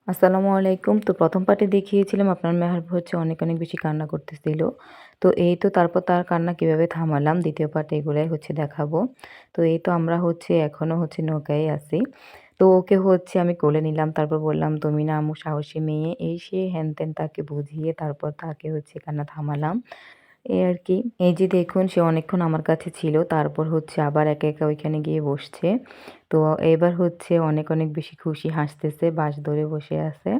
আসসালামু আলাইকুম। তো ১ম পার্টে দেখিয়েছিলাম আপনার মেহের হচ্ছে অনেক, অনেক বেশি কান্না করতেছিল। তো এই তো তারপর তার কান্না কিভাবে থামালাম ২য় পার্টে এগুলাই হচ্ছে দেখাবো। তো এই তো আমরা হচ্ছে এখনো হচ্ছে নৌকায় আছি। তো ওকে হচ্ছে আমি কোলে নিলাম। তারপর বললাম, "তুমি না আম্মু সাহসী মেয়ে।" এই সে হ্যান-ত্যান তাকে বুঝিয়ে তারপর তাকে হচ্ছে কান্না থামালাম। এই আরকি। এই যে দেখুন সে অনেকক্ষণ আমার কাছে ছিল। তারপর হচ্ছে আবার একা, একা ওইখানে গিয়ে বসছে। তো এবার হচ্ছে অনেক, অনেক বেশি খুশি হাসতেছে, বাঁশ ধরে বসে আছে।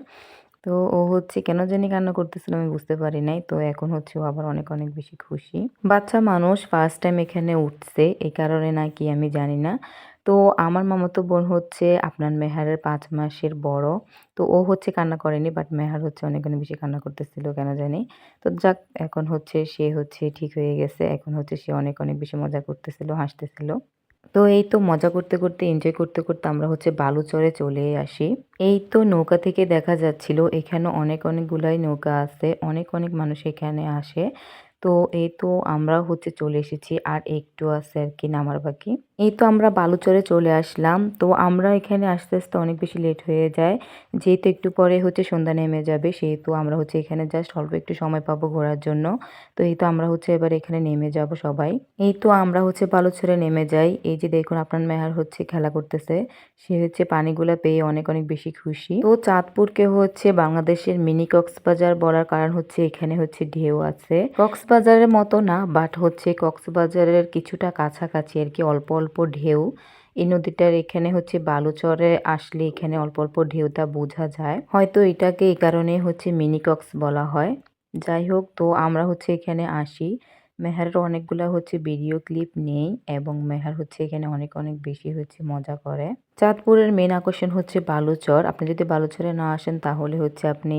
তো ও হচ্ছে কেন জানি কান্না করতেছিল আমি বুঝতে পারি নাই। তো এখন হচ্ছে ও আবার অনেক, অনেক বেশি খুশি। বাচ্চা মানুষ ফার্স্ট টাইম এখানে উঠছে। এই কারণে নাকি আমি জানি না। তো আমার মামাতো বোন হচ্ছে আপনার মেহারের ৫ মাসের বড়। তো ও হচ্ছে কান্না করেনি বাট মেহার হচ্ছে অনেক, অনেক বেশি কান্না করতেছিল কেন জানি। তো যাক এখন হচ্ছে সে হচ্ছে ঠিক হয়ে গেছে। এখন হচ্ছে সে অনেক, অনেক বেশি মজা করতেছিল, হাসতেছিল। তো এই তো মজা করতে, করতে এনজয় করতে, করতে আমরা হচ্ছে বালুচরে চলে আসি। এই তো নৌকা থেকে দেখা যাচ্ছিল এখানে অনেক, অনেকগুলাই নৌকা আছে। অনেক, অনেক মানুষ এখানে আসে। তো এই তো আমরাও হচ্ছে চলে এসেছি। আর একটু আছে আরকি নামার বাকি। এই তো আমরা বালুচরে চলে আসলাম। তো আমরা এখানে আসতে, আসতে অনেক বেশি লেট হয়ে যায়। যেহেতু একটু পরে হচ্ছে সন্ধ্যা নেমে যাবে সেহেতু আমরা হচ্ছে এখানে জাস্ট অল্প একটু সময় পাবো ঘোরার জন্য। তো এই তো আমরা হচ্ছে এবার এখানে নেমে যাব সবাই। এই তো আমরা হচ্ছে বালুচরে নেমে যাই। এই যে দেখুন আপনার মেহার হচ্ছে খেলা করতেছে। সে হচ্ছে পানিগুলা পেয়ে অনেক, অনেক বেশি খুশি। তো চাঁদপুরকে হচ্ছে বাংলাদেশের মিনি কক্সবাজার বলার কারণ হচ্ছে এখানে হচ্ছে ঢেউ আছে। কক্সবাজারের মতো না বাট হচ্ছে কক্সবাজারের কিছুটা কাছাকাছি আরকি অল্প, অল্প ঢেউ। এই নদীটার এখানে হচ্ছে বালুচরে আসলে এখানে অল্প, অল্প ঢেউটা বোঝা যায়। হয়তো এটাকে এই কারণে হচ্ছে মিনি কক্স বলা হয়। যাই হোক তো আমরা হচ্ছে এখানে আসি। মেহারের অনেকগুলা হচ্ছে ভিডিও ক্লিপ নেই এবং মেহার হচ্ছে এখানে অনেক, অনেক বেশি হচ্ছে মজা করে। চাঁদপুরের মেইন আকর্ষণ হচ্ছে বালুচর। আপনি যদি বালুচরে না আসেন তাহলে হচ্ছে আপনি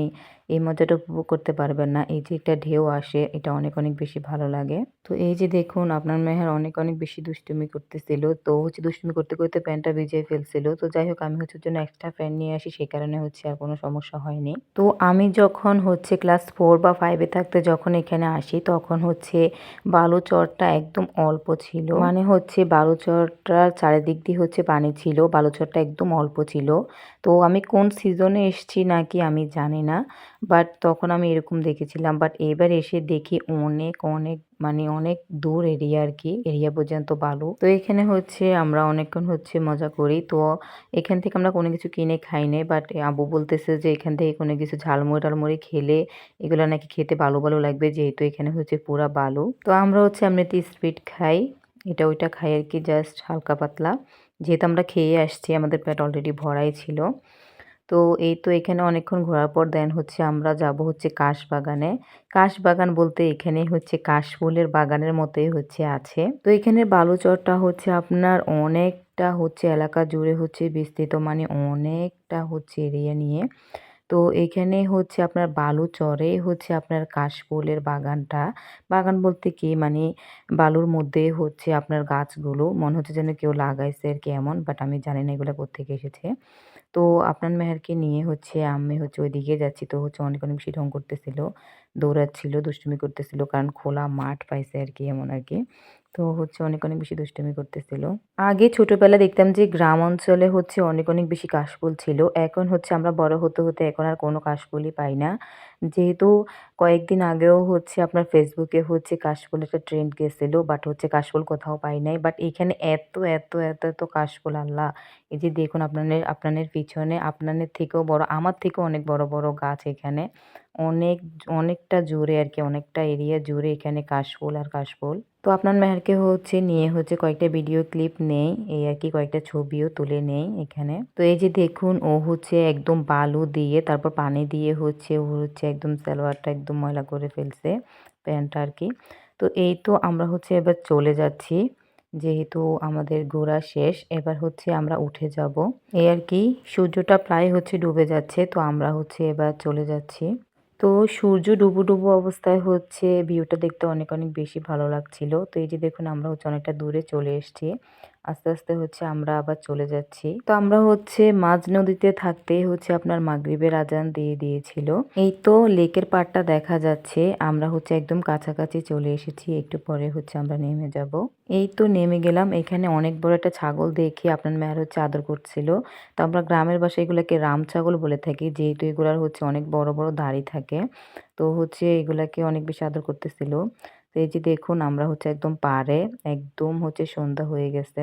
এই মজাটা উপভোগ করতে পারবেন না। এই যে একটা ঢেউ আসে এটা অনেক, অনেক বেশি ভালো লাগে। তো এই যে দেখুন আপনার মেহের অনেক, অনেক বেশি দুষ্টুমি করতেছিল। তো হচ্ছে দুষ্টুমি করতে, করতে প্যান্টটা ভিজিয়ে ফেলছিল। তো যাই হোক আমি হচ্ছে ওর জন্য এক্সট্রা প্যান্ট নিয়ে আসি সেই কারণে হচ্ছে আর কোনো সমস্যা হয়নি। তো আমি যখন হচ্ছে ক্লাস 4 বা 5 এ থাকতে যখন এখানে আসি তখন হচ্ছে বালুচরটা একদম অল্প ছিল। মানে হচ্ছে বালুচরটার চারিদিক দিয়ে হচ্ছে পানি ছিল। বালুচরটা একদম অল্প ছিল। তো আমি কোন সিজনে এসছি নাকি আমি জানি না। বাট তখন আমি এরকম দেখেছিলাম। বাট এবার এসে দেখি অনেক, অনেক মানে অনেক দূর এরিয়া আরকি। এরিয়া পর্যন্ত বালু। তো এখানে হচ্ছে আমরা অনেকক্ষণ হচ্ছে মজা করি। তো এখান থেকে আমরা কোনো কিছু কিনে খাই নাই। বাট আব্বু বলতেছে যে এখান থেকে কোনো কিছু ঝালমুড়ি-টালমুড়ি খেলে এগুলা নাকি খেতে ভালো, ভালো লাগবে যেহেতু এখানে হচ্ছে পুরা বালু। তো আমরা হচ্ছে এমনিতে স্প্রিট খাই। এটা ওইটা খাই আরকি জাস্ট হালকা পাতলা। যেহেতু আমরা খেয়ে আসছি আমাদের পেট অলরেডি ভরাই ছিল। তো এই তো এখানে অনেকক্ষণ ঘোরার পর দেন হচ্ছে আমরা যাব হচ্ছে কাশবাগানে। কাশবাগান বলতে এখানে হচ্ছে কাশফুলের বাগানের মতোই হচ্ছে আছে। তো এখানে বালুচরটা হচ্ছে আপনার অনেকটা হচ্ছে এলাকা জুড়ে হচ্ছে বিস্তৃত মানে অনেকটা হচ্ছে এরিয়া নিয়ে। তো এখানে হচ্ছে আপনার বালুচরে হচ্ছে আপনার কাশফুলের বাগানটা। বাগান বলতে কি মানে বালুর মধ্যে হচ্ছে আপনার গাছগুলো মনে হচ্ছে যেন কেউ লাগাইছে আরকি এমন। বাট আমি জানি না এগুলা কোত্থেকে এসেছে। তো আপনার মেহেরকে নিয়ে হচ্ছে আমি হচ্ছে ওইদিকে যাচ্ছি। তো হচ্ছে অনেক, অনেক বেশি ঢং করতেছিল। দৌড়াচ্ছিল, দুষ্টুমি করতেছিল। কারণ খোলা মাঠ পাইছে আরকি এমন আরকি। তো হচ্ছে অনেক, অনেক বেশি দুষ্টুমি করতেছিল। আগে ছোটবেলায় দেখতাম যে গ্রাম অঞ্চলে হচ্ছে অনেক, অনেক বেশি কাশফুল ছিল। এখন হচ্ছে আমরা বড় হতে, হতে এখন আর কোনো কাশফুলই পাই না। যেহেতু কয়েকদিন আগেও হচ্ছে আপনার ফেসবুকে হচ্ছে কাশফুল একটা ট্রেন্ড গেছিল। বাট হচ্ছে কাশফুল কোথাও পাই নাই। বাট এখানে এত, এত, এত, এত কাশফুল আল্লাহ! এই যে দেখুন আপনানের পিছনে আপনানের থেকেও বড় আমার থেকেও অনেক বড়, বড় গাছ এখানে। অনেক অনেকটা জুড়ে আরকি অনেকটা এরিয়া জুড়ে এখানে কাশফুল আর কাশফুল। তো আপনার মেহেরকে হচ্ছে নিয়ে হচ্ছে কয়েকটা ভিডিও ক্লিপ নেই। এই আরকি কয়েকটা ছবিও তুলে নেই এখানে। তো এই যে দেখুন ও হচ্ছে একদম বালু দিয়ে তারপর পানি দিয়ে হচ্ছে ও হচ্ছে একদম সালোয়ারটা একদম ময়লা করে ফেলছে। প্যান্টটা আরকি। তো এই তো আমরা হচ্ছে এবার চলে যাচ্ছি। যেহেতু আমাদের ঘোরা শেষ এবার হচ্ছে আমরা উঠে যাব। এই আর কি সূর্যটা প্রায় হচ্ছে ডুবে যাচ্ছে তো আমরা হচ্ছে এবার চলে যাচ্ছি। তো সূর্য ডুবো, ডুবো অবস্থায় হচ্ছে ভিউটা দেখতে অনেক, অনেক বেশি ভালো লাগছিল। তো এই যে দেখুন আমরা হচ্ছে অনেকটা দূরে চলে এসেছি। আস্তে আস্তে হচ্ছে আমরা আবার চলে যাচ্ছি। তো আমরা হচ্ছে মাঝ নদীতে থাকতেই হচ্ছে আপনার মাগরিবের আজান দিয়ে দিয়েছিল। এই তো লেকের পাড়টা দেখা যাচ্ছে। আমরা হচ্ছে একদম কাছাকাছি চলে এসেছি। একটু পরে হচ্ছে আমরা নেমে যাব। এই তো নেমে গেলাম। এখানে অনেক বড় একটা ছাগল দেখে আপনার মেয়ার হচ্ছে আদর করছিল। তো আমরা গ্রামের ভাষায় এগুলাকে রাম ছাগল বলে থাকি। যেহেতু এগুলার হচ্ছে অনেক বড় বড় দাড়ি থাকে। তো হচ্ছে এগুলাকে অনেক বেশি আদর করতেছিল। তো এই যে দেখুন আমরা হচ্ছে একদম পাড়ে, একদম হচ্ছে সন্ধ্যা হয়ে গেছে।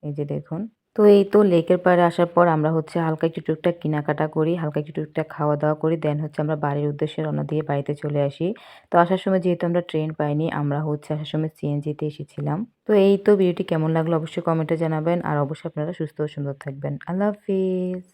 এই যে দেখুন। তো এই তো লেকের পাড়ে আসার পর আমরা হচ্ছে হালকা একটু টুকটাক কেনাকাটা করি, হালকা একটু টুকটাক খাওয়া-দাওয়া করি। দেন হচ্ছে আমরা বাড়ির উদ্দেশ্যে রওনা দিয়ে বাড়িতে চলে আসি। তো আসার সময় যেহেতু আমরা ট্রেন পাইনি, আমরা হচ্ছে আসার সময় সিএনজিতে এসেছিলাম। তো এই তো ভিডিওটি কেমন লাগলো অবশ্যই কমেন্টে জানাবেন। আর অবশ্যই আপনারা সুস্থ ও সুন্দর থাকবেন। আল্লাহ হাফিজ।